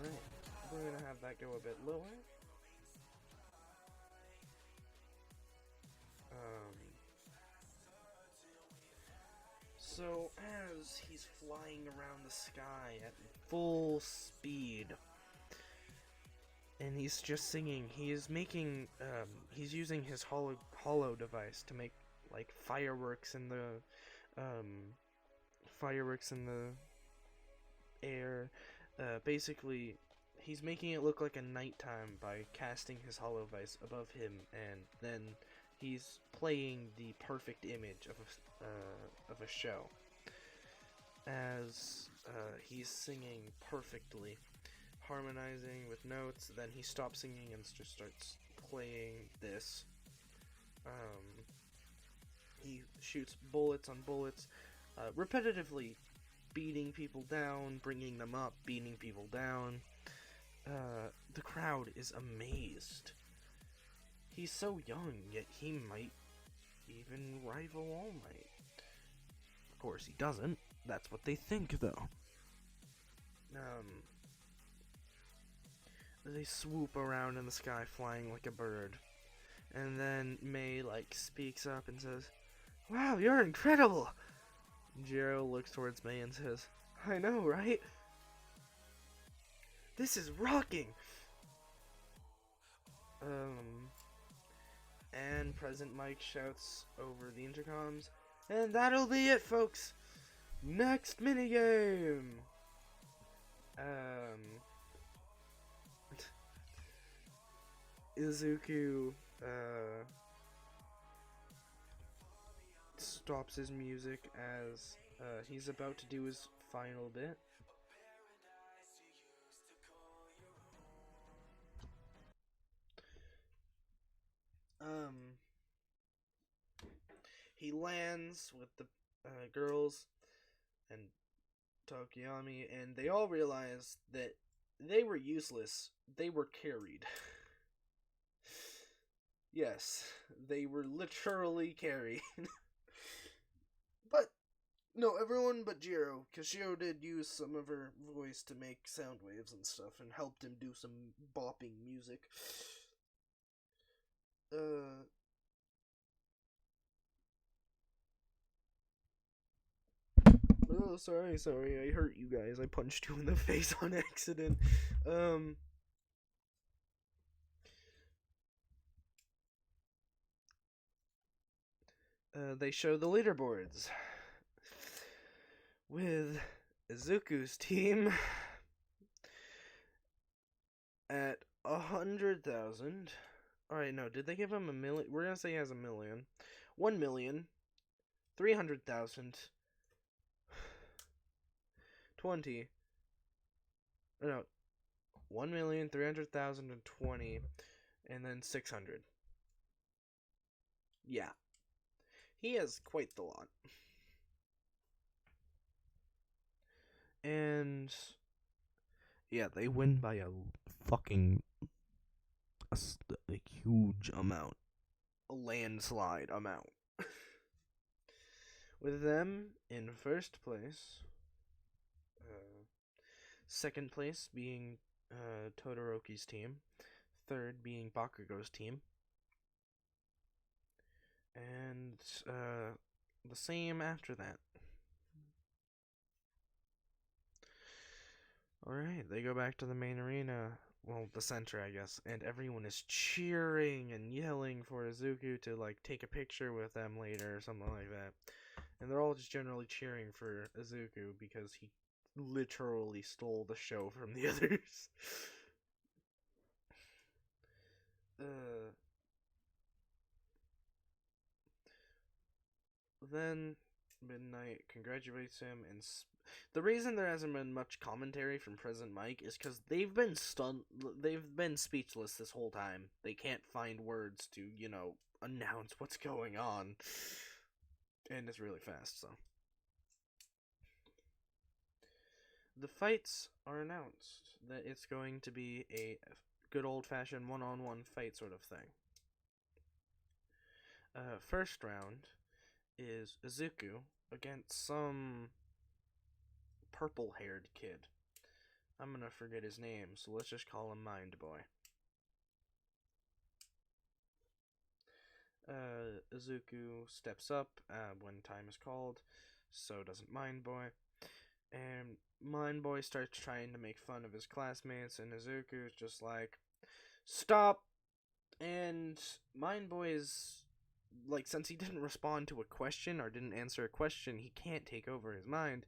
Alright, we're gonna have that go a bit lower. So as he's flying around the sky at full speed, and he's just singing, he is making, he's using his hollow device to make, like, fireworks in the air. Basically, he's making it look like a nighttime by casting his hollow device above him, and then he's playing the perfect image of a show as he's singing perfectly, harmonizing with notes. Then he stops singing and just starts playing this. He shoots bullets on bullets, repetitively beating people down, bringing them up, beating people down. The crowd is amazed. He's so young, yet he might even rival All Might. Of course he doesn't. That's what they think, though. They swoop around in the sky flying like a bird. And then May, like, speaks up and says, "Wow, you're incredible!" Jiro looks towards May and says, "I know, right? This is rocking!" And President Mike shouts over the intercoms, "And that'll be it, folks! Next minigame!" Izuku, stops his music as, he's about to do his final bit. He lands with the girls and Tokiyami, and they all realize that they were useless. They were carried. Yes, they were literally carried. But, no, everyone but Jiro, because Jiro did use some of her voice to make sound waves and stuff, and helped him do some bopping music. Oh, sorry, I hurt you guys. I punched you in the face on accident. They show the leaderboards with Izuku's team at 100,000. Alright, no, did they give him a million? We're gonna say he has a million. 1,300,000. 20. No, 1,300,020. And then 600. Yeah. He has quite the lot. And yeah, they win by a fucking a huge amount. A landslide amount. With them in first place. Second place being Todoroki's team. Third being Bakugo's team. And the same after that. Alright, they go back to the main arena. Well, the center, I guess. And everyone is cheering and yelling for Izuku to, like, take a picture with them later or something like that. And they're all just generally cheering for Izuku because he literally stole the show from the others. Then Midnight congratulates him, and the reason there hasn't been much commentary from President Mike is because they've been speechless this whole time. They can't find words to, announce what's going on, and it's really fast. So the fights are announced that it's going to be a good old-fashioned one-on-one fight sort of thing. First round is Izuku against some purple-haired kid. I'm gonna forget his name, so let's just call him Mind Boy. Izuku steps up when time is called, so doesn't Mind Boy. And Mind Boy starts trying to make fun of his classmates, and Izuku is just like, stop! And Mind Boy is, like, since he didn't respond to a question or didn't answer a question, he can't take over his mind.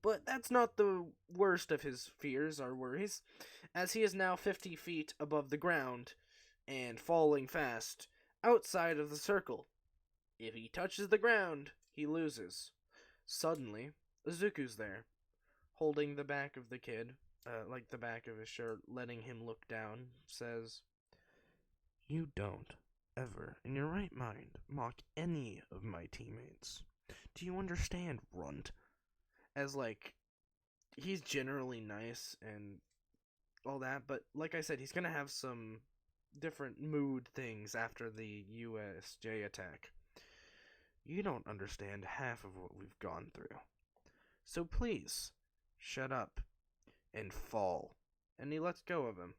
But that's not the worst of his fears or worries, as he is now 50 feet above the ground and falling fast outside of the circle. If he touches the ground, he loses. Suddenly, Izuku's there, holding the back of the kid, like the back of his shirt, letting him look down, says, "You don't ever, in your right mind, mock any of my teammates. Do you understand, runt?" As, like, he's generally nice and all that, but like I said, he's gonna have some different mood things after the USJ attack. You don't understand half of what we've gone through. So please, shut up and fall. And he lets go of him,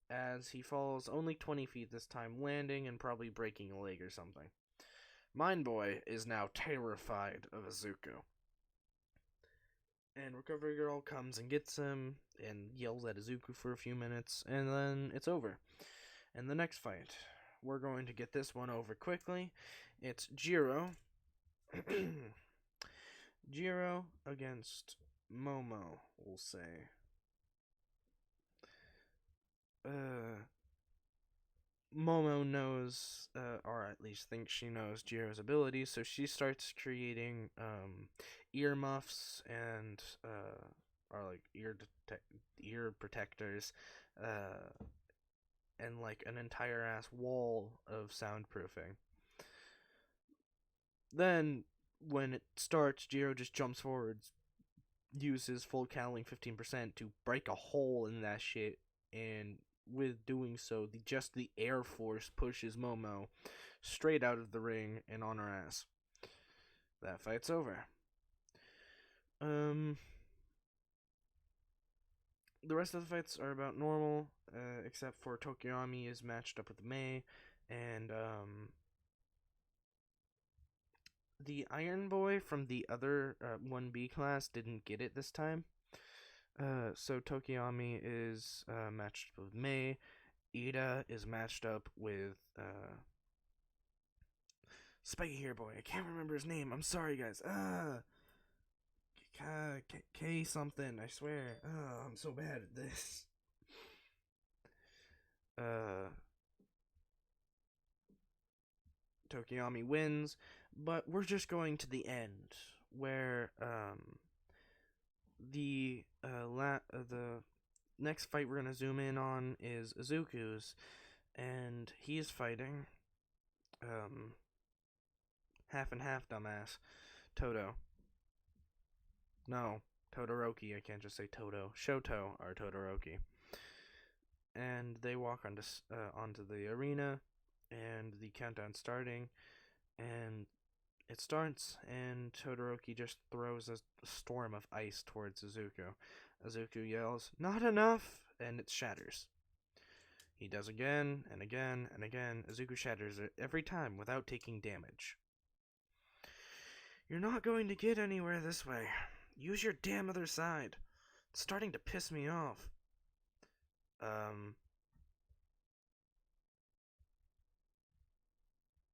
as he falls only 20 feet this time, landing and probably breaking a leg or something. Mind Boy is now terrified of Izuku. And Recovery Girl comes and gets him and yells at Izuku for a few minutes, and then it's over. And the next fight, we're going to get this one over quickly. It's Jiro. Jiro against Momo, we'll say. Momo knows, or at least thinks she knows Jiro's abilities, so she starts creating earmuffs and or like ear protectors, and like an entire ass wall of soundproofing. Then when it starts, Jiro just jumps forward, uses full cowling 15% to break a hole in that shit, and with doing so, the air force pushes Momo straight out of the ring and on her ass. That fight's over. The rest of the fights are about normal, except for Tokiyami is matched up with Mei, and the Iron Boy from the other 1B class didn't get it this time. So Tokiyami is matched with Mei. Ida is matched up with Spiky hair boy. I can't remember his name. I'm sorry, guys. K something. I swear. I'm so bad at this. Tokiyami wins, but we're just going to the end where the next fight we're gonna zoom in on is Izuku's, and he's fighting half and half dumbass Toto. No, Todoroki. I can't just say Toto. Shoto or Todoroki. And they walk onto the arena, and the countdown starting, and it starts, and Todoroki just throws a storm of ice towards Izuku. Izuku yells, "Not enough!" and it shatters. He does again, and again, and again. Izuku shatters it every time without taking damage. You're not going to get anywhere this way. Use your damn other side. It's starting to piss me off.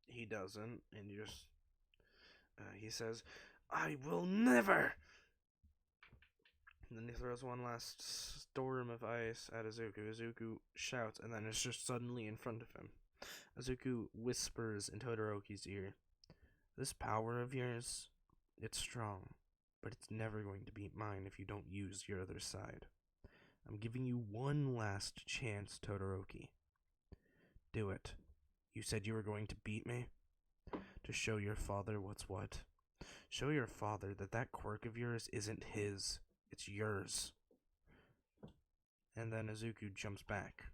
He doesn't, and he says, "I will never!" And then he throws one last storm of ice at Izuku. Izuku shouts, and then it's just suddenly in front of him. Izuku whispers in Todoroki's ear, "This power of yours, it's strong, but it's never going to beat mine if you don't use your other side. I'm giving you one last chance, Todoroki. Do it. You said you were going to beat me? To show your father what's what. Show your father that quirk of yours isn't his. It's yours." And then Izuku jumps back.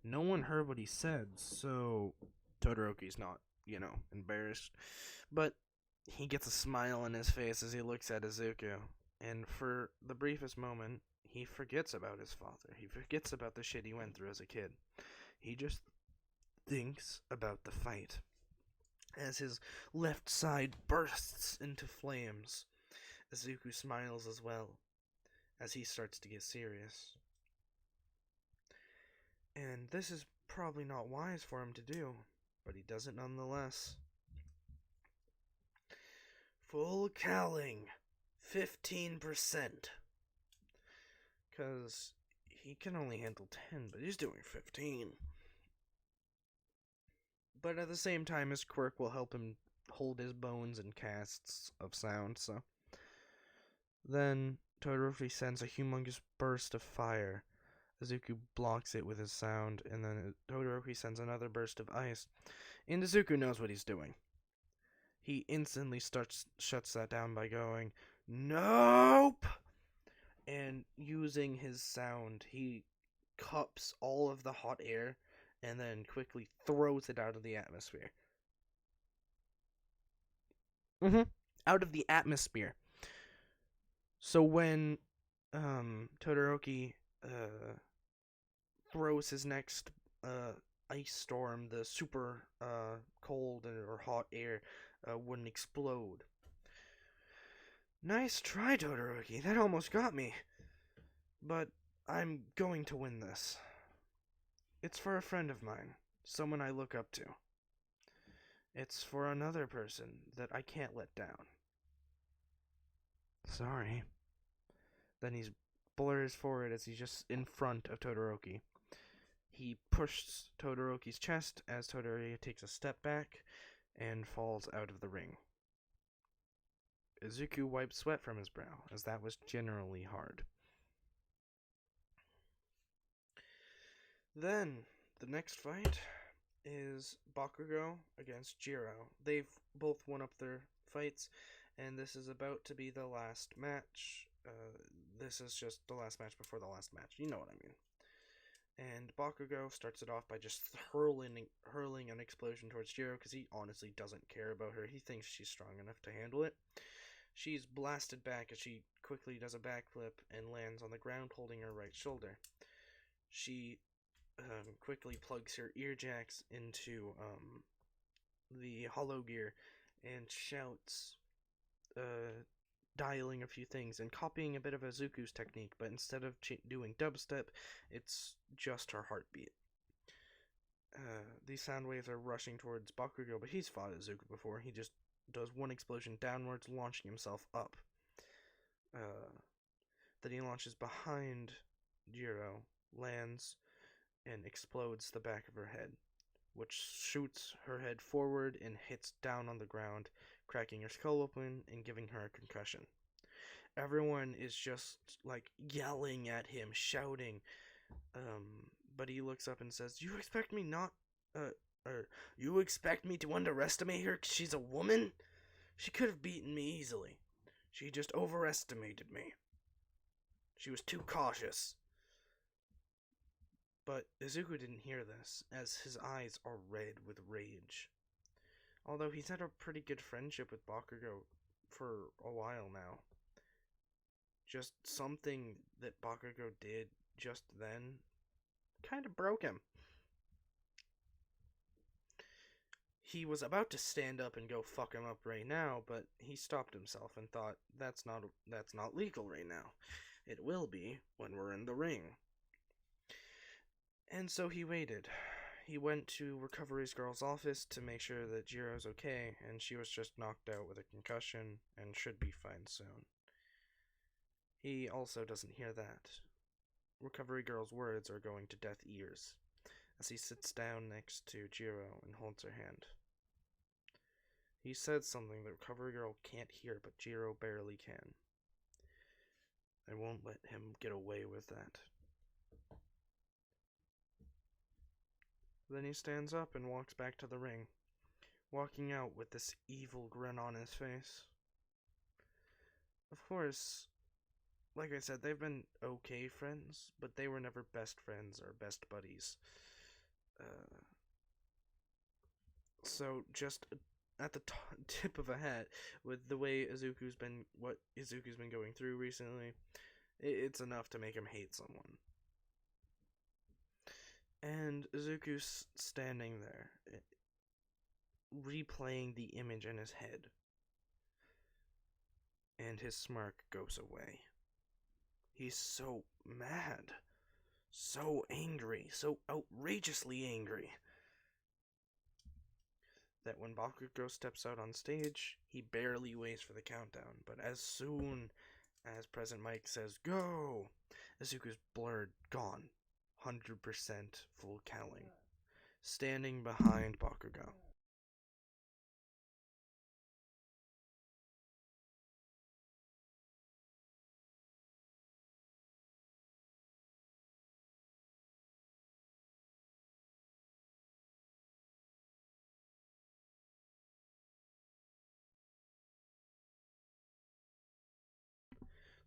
No one heard what he said, so Todoroki's not, embarrassed. But he gets a smile on his face as he looks at Izuku. And for the briefest moment, he forgets about his father. He forgets about the shit he went through as a kid. He just thinks about the fight. As his left side bursts into flames, Izuku smiles as well, as he starts to get serious. And this is probably not wise for him to do, but he does it nonetheless. Full cowling, 15%. Because he can only handle 10, but he's doing 15. But at the same time, his quirk will help him hold his bones in casts of sound, so. Then Todoroki sends a humongous burst of fire. Izuku blocks it with his sound, and then Todoroki sends another burst of ice. And Izuku knows what he's doing. He instantly shuts that down by going, "Nope!" And using his sound, he cups all of the hot air and then quickly throws it out of the atmosphere. Out of the atmosphere. So when Todoroki throws his next ice storm, the super cold or hot air wouldn't explode. Nice try, Todoroki. That almost got me. But I'm going to win this. It's for a friend of mine, someone I look up to. It's for another person that I can't let down. Sorry. Then he blurs forward as he's just in front of Todoroki. He pushes Todoroki's chest as Todoroki takes a step back and falls out of the ring. Izuku wipes sweat from his brow, as that was generally hard. Then, the next fight is Bakugo against Jiro. They've both won up their fights, and this is about to be the last match. This is just the last match before the last match. You know what I mean. And Bakugo starts it off by just hurling an explosion towards Jiro because he honestly doesn't care about her. He thinks she's strong enough to handle it. She's blasted back as she quickly does a backflip and lands on the ground holding her right shoulder. She quickly plugs her ear jacks into the hollow gear and shouts, dialing a few things and copying a bit of Izuku's technique, but instead of doing dubstep, it's just her heartbeat. These sound waves are rushing towards Bakugo, but he's fought Izuku before. He just does one explosion downwards, launching himself up. Then he launches behind Jiro, lands, and explodes the back of her head, which shoots her head forward and hits down on the ground, cracking her skull open and giving her a concussion. Everyone is just like yelling at him, shouting. But he looks up and says, "You expect me not, you expect me to underestimate her 'cause she's a woman? She could have beaten me easily. She just overestimated me. She was too cautious." But Izuku didn't hear this, as his eyes are red with rage. Although he's had a pretty good friendship with Bakugo for a while now. Just something that Bakugo did just then kind of broke him. He was about to stand up and go fuck him up right now, but he stopped himself and thought, that's not legal right now. It will be when we're in the ring. And so he waited. He went to Recovery's girl's office to make sure that Jiro's okay, and she was just knocked out with a concussion and should be fine soon. He also doesn't hear that. Recovery girl's words are going to deaf ears as he sits down next to Jiro and holds her hand. He said something that Recovery girl can't hear, but Jiro barely can. I won't let him get away with that. Then he stands up and walks back to the ring, walking out with this evil grin on his face. Of course, like I said, they've been okay friends, but they were never best friends or best buddies. So just at the tip of a hat, with the way what Izuku's been going through recently, it's enough to make him hate someone. And Izuku's standing there, replaying the image in his head, and his smirk goes away. He's so mad, so angry, so outrageously angry, that when Bakugo steps out on stage, he barely waits for the countdown, but as soon as President Mike says, "Go!" Izuku's blurred, gone. 100% full counting, standing behind Bakugo.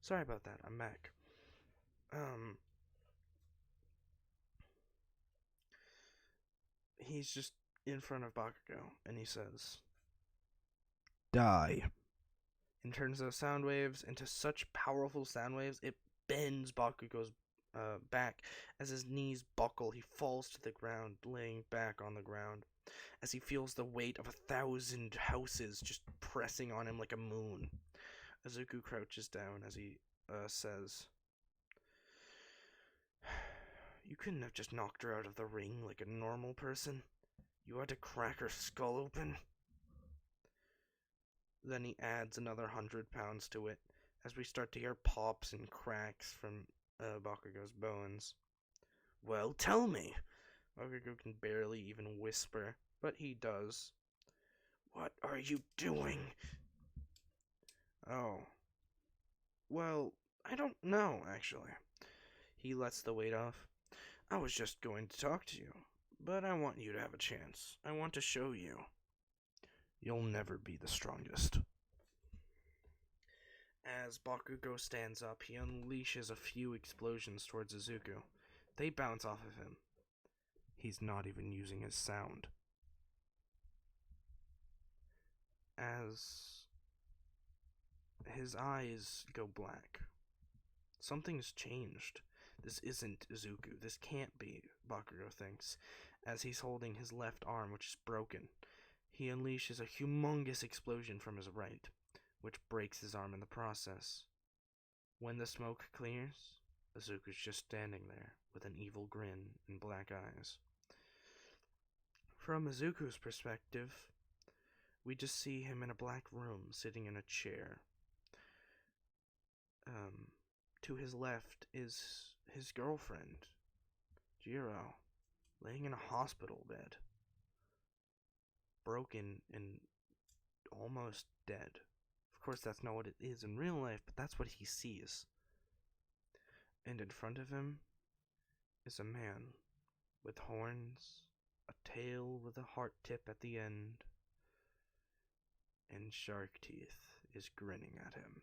Sorry about that, I'm back. He's just in front of Bakugo, and he says, "Die." And turns those sound waves into such powerful sound waves, it bends Bakugo's back. As his knees buckle, he falls to the ground, laying back on the ground, as he feels the weight of 1,000 houses just pressing on him like a moon. Izuku crouches down as he says, "You couldn't have just knocked her out of the ring like a normal person. You had to crack her skull open." Then he adds another 100 pounds to it, as we start to hear pops and cracks from Bakugo's bones. "Well, tell me." Bakugo can barely even whisper, but he does. "What are you doing?" "Oh. Well, I don't know, actually." He lets the weight off. "I was just going to talk to you, but I want you to have a chance. I want to show you. You'll never be the strongest." As Bakugo stands up, he unleashes a few explosions towards Izuku. They bounce off of him. He's not even using his sound. As his eyes go black, something's changed. This isn't Izuku. This can't be, Bakugo thinks, as he's holding his left arm, which is broken. He unleashes a humongous explosion from his right, which breaks his arm in the process. When the smoke clears, Izuku's just standing there with an evil grin and black eyes. From Izuku's perspective, we just see him in a black room, sitting in a chair. To his left is his girlfriend, Jiro, laying in a hospital bed, broken and almost dead. Of course, that's not what it is in real life, but that's what he sees. And in front of him is a man with horns, a tail with a heart tip at the end, and shark teeth is grinning at him.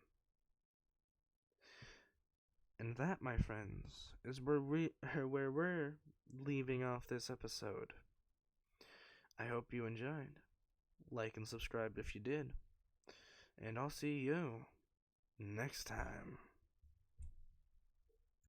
And that, my friends, is where we're leaving off this episode. I hope you enjoyed. Like and subscribe if you did. And I'll see you next time.